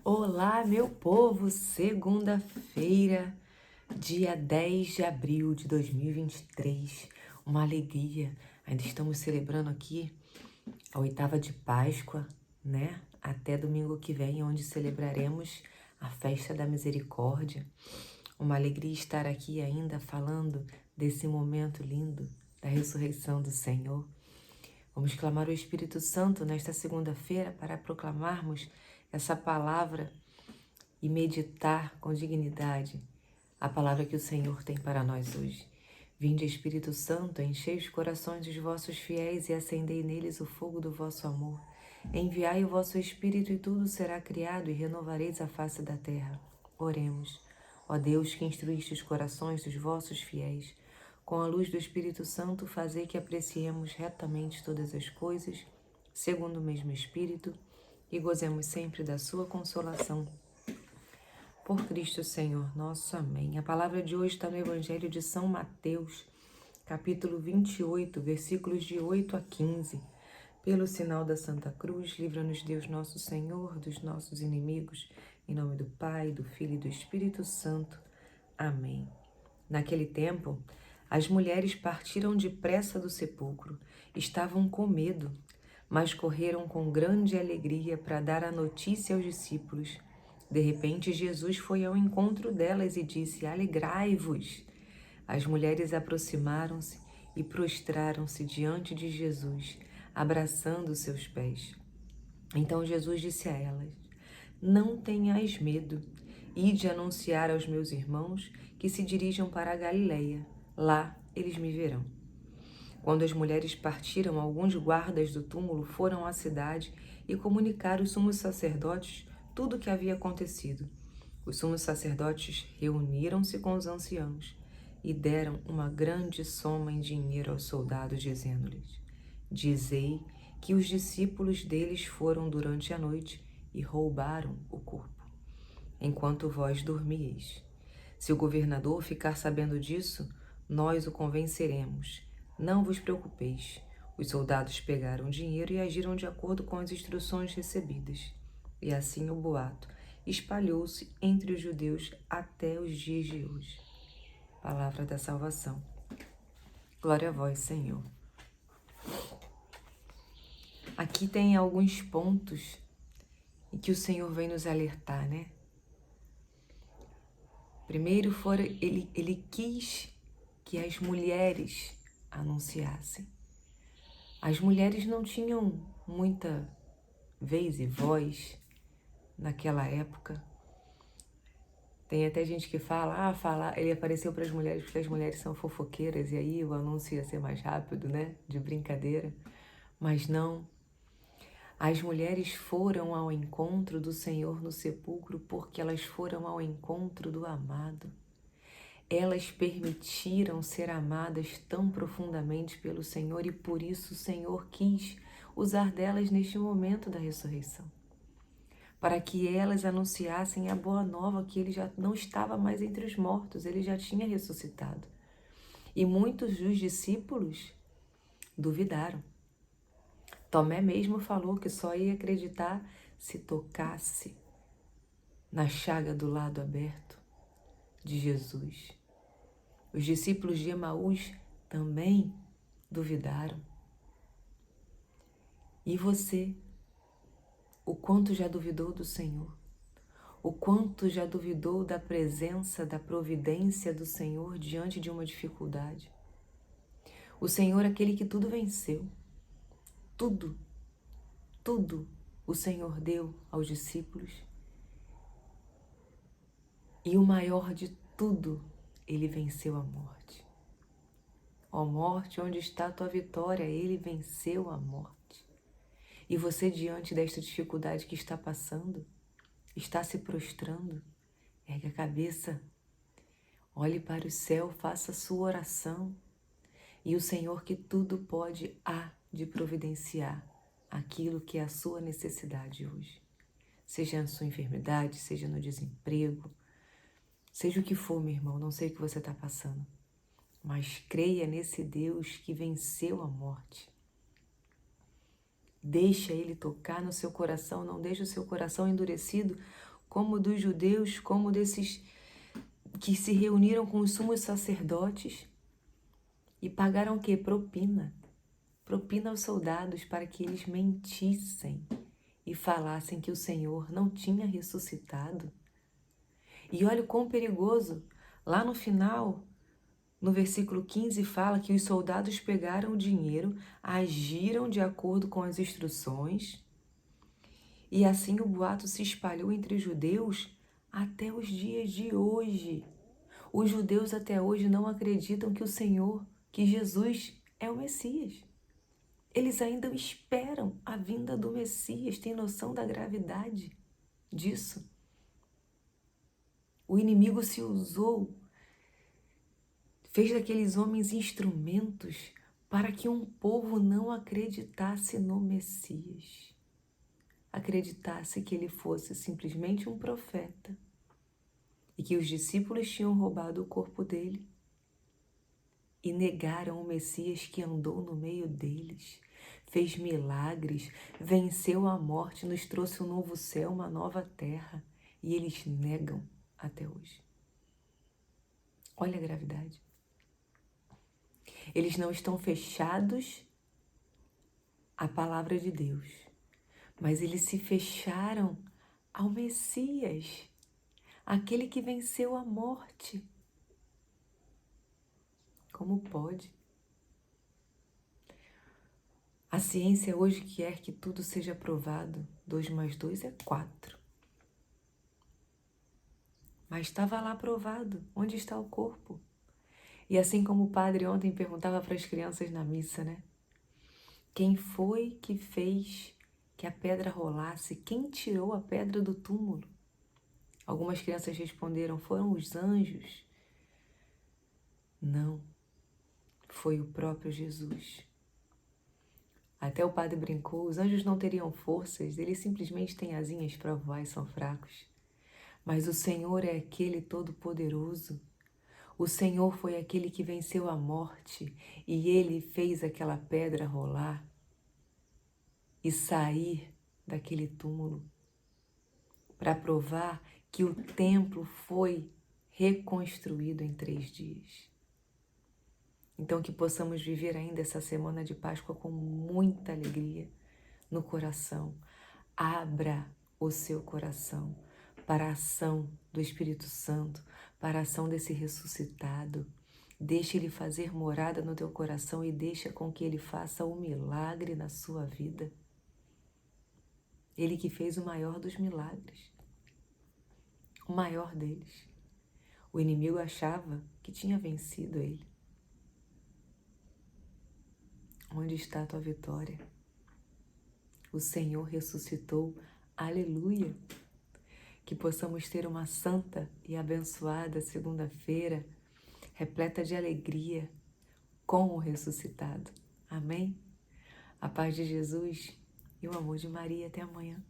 Olá, meu povo! Segunda-feira, dia 10 de abril de 2023. Uma alegria. Ainda estamos celebrando aqui a oitava de Páscoa, né? Até domingo que vem, onde celebraremos a festa da misericórdia. Uma alegria estar aqui ainda falando desse momento lindo da ressurreição do Senhor. Vamos clamar o Espírito Santo nesta segunda-feira para proclamarmos essa palavra e meditar com dignidade a palavra que o Senhor tem para nós hoje. Vinde, Espírito Santo, enchei os corações dos vossos fiéis e acendei neles o fogo do vosso amor. Enviai o vosso Espírito e tudo será criado e renovareis a face da terra. Oremos. Ó Deus, que instruíste os corações dos vossos fiéis, com a luz do Espírito Santo, fazei que apreciemos retamente todas as coisas, segundo o mesmo Espírito, e gozemos sempre da sua consolação. Por Cristo Senhor nosso. Amém. A palavra de hoje está no Evangelho de São Mateus, capítulo 28, versículos de 8 a 15. Pelo sinal da Santa Cruz, livra-nos Deus nosso Senhor dos nossos inimigos. Em nome do Pai, do Filho e do Espírito Santo. Amém. Naquele tempo, as mulheres partiram depressa do sepulcro. Estavam com medo, mas correram com grande alegria para dar a notícia aos discípulos. De repente, Jesus foi ao encontro delas e disse: Alegrai-vos! As mulheres aproximaram-se e prostraram-se diante de Jesus, abraçando seus pés. Então Jesus disse a elas: Não tenhais medo. Ide anunciar aos meus irmãos que se dirijam para a Galileia. Lá eles me verão. Quando as mulheres partiram, alguns guardas do túmulo foram à cidade e comunicaram aos sumos sacerdotes tudo o que havia acontecido. Os sumos sacerdotes reuniram-se com os anciãos e deram uma grande soma em dinheiro aos soldados, dizendo-lhes: Dizei que os discípulos deles foram durante a noite e roubaram o corpo, enquanto vós dormieis. Se o governador ficar sabendo disso, nós o convenceremos. Não vos preocupeis. Os soldados pegaram o dinheiro e agiram de acordo com as instruções recebidas. E assim o boato espalhou-se entre os judeus até os dias de hoje. Palavra da salvação. Glória a vós, Senhor. Aqui tem alguns pontos em que o Senhor vem nos alertar, né? Primeiro, ele quis que as mulheres anunciassem. As mulheres não tinham muita vez e voz naquela época. Tem até gente que fala, ele apareceu para as mulheres porque as mulheres são fofoqueiras e aí o anúncio ia ser mais rápido, né? De brincadeira. Mas não. As mulheres foram ao encontro do Senhor no sepulcro porque elas foram ao encontro do amado. Elas permitiram ser amadas tão profundamente pelo Senhor e por isso o Senhor quis usar delas neste momento da ressurreição, para que elas anunciassem a boa nova que ele já não estava mais entre os mortos, ele já tinha ressuscitado. E muitos dos discípulos duvidaram. Tomé mesmo falou que só ia acreditar se tocasse na chaga do lado aberto de Jesus. Os discípulos de Emaús também duvidaram. E você, o quanto já duvidou do Senhor? O quanto já duvidou da presença, da providência do Senhor diante de uma dificuldade? O Senhor é aquele que tudo venceu. Tudo o Senhor deu aos discípulos. E o maior de tudo, ele venceu a morte. Ó morte, onde está a tua vitória? Ele venceu a morte. E você, diante desta dificuldade que está passando, está se prostrando, ergue a cabeça, olhe para o céu, faça a sua oração. E o Senhor que tudo pode há de providenciar aquilo que é a sua necessidade hoje. Seja na sua enfermidade, seja no desemprego, seja o que for, meu irmão, não sei o que você está passando, mas creia nesse Deus que venceu a morte. Deixa Ele tocar no seu coração, não deixe o seu coração endurecido como dos judeus, como desses que se reuniram com os sumos sacerdotes e pagaram o quê? Propina. Propina aos soldados para que eles mentissem e falassem que o Senhor não tinha ressuscitado. E olha o quão perigoso. Lá no final, no versículo 15, fala que os soldados pegaram o dinheiro, agiram de acordo com as instruções, e assim o boato se espalhou entre os judeus até os dias de hoje. Os judeus até hoje não acreditam que o Senhor, que Jesus é o Messias. Eles ainda esperam a vinda do Messias. Tem noção da gravidade disso? O inimigo se usou, fez daqueles homens instrumentos para que um povo não acreditasse no Messias. Acreditasse que ele fosse simplesmente um profeta e que os discípulos tinham roubado o corpo dele e negaram o Messias que andou no meio deles, fez milagres, venceu a morte, nos trouxe um novo céu, uma nova terra, e eles negam até hoje. Olha a gravidade. Eles não estão fechados à palavra de Deus, mas eles se fecharam ao Messias, aquele que venceu a morte. Como pode? A ciência hoje quer que tudo seja provado. 2 mais 2 é 4. Mas estava lá provado. Onde está o corpo? E assim como o padre ontem perguntava para as crianças na missa, né? Quem foi que fez que a pedra rolasse? Quem tirou a pedra do túmulo? Algumas crianças responderam, foram os anjos. Não, foi o próprio Jesus. Até o padre brincou, os anjos não teriam forças, eles simplesmente têm asinhas para voar e são fracos. Mas o Senhor é aquele todo-poderoso. O Senhor foi aquele que venceu a morte e Ele fez aquela pedra rolar e sair daquele túmulo para provar que o templo foi reconstruído em 3 dias. Então que possamos viver ainda essa semana de Páscoa com muita alegria no coração. Abra o seu coração para a ação do Espírito Santo, para a ação desse ressuscitado. Deixe Ele fazer morada no teu coração e deixa com que Ele faça um milagre na sua vida. Ele que fez o maior dos milagres, o maior deles. O inimigo achava que tinha vencido ele. Onde está a tua vitória? O Senhor ressuscitou. Aleluia! Que possamos ter uma santa e abençoada segunda-feira, repleta de alegria, com o ressuscitado. Amém? A paz de Jesus e o amor de Maria. Até amanhã.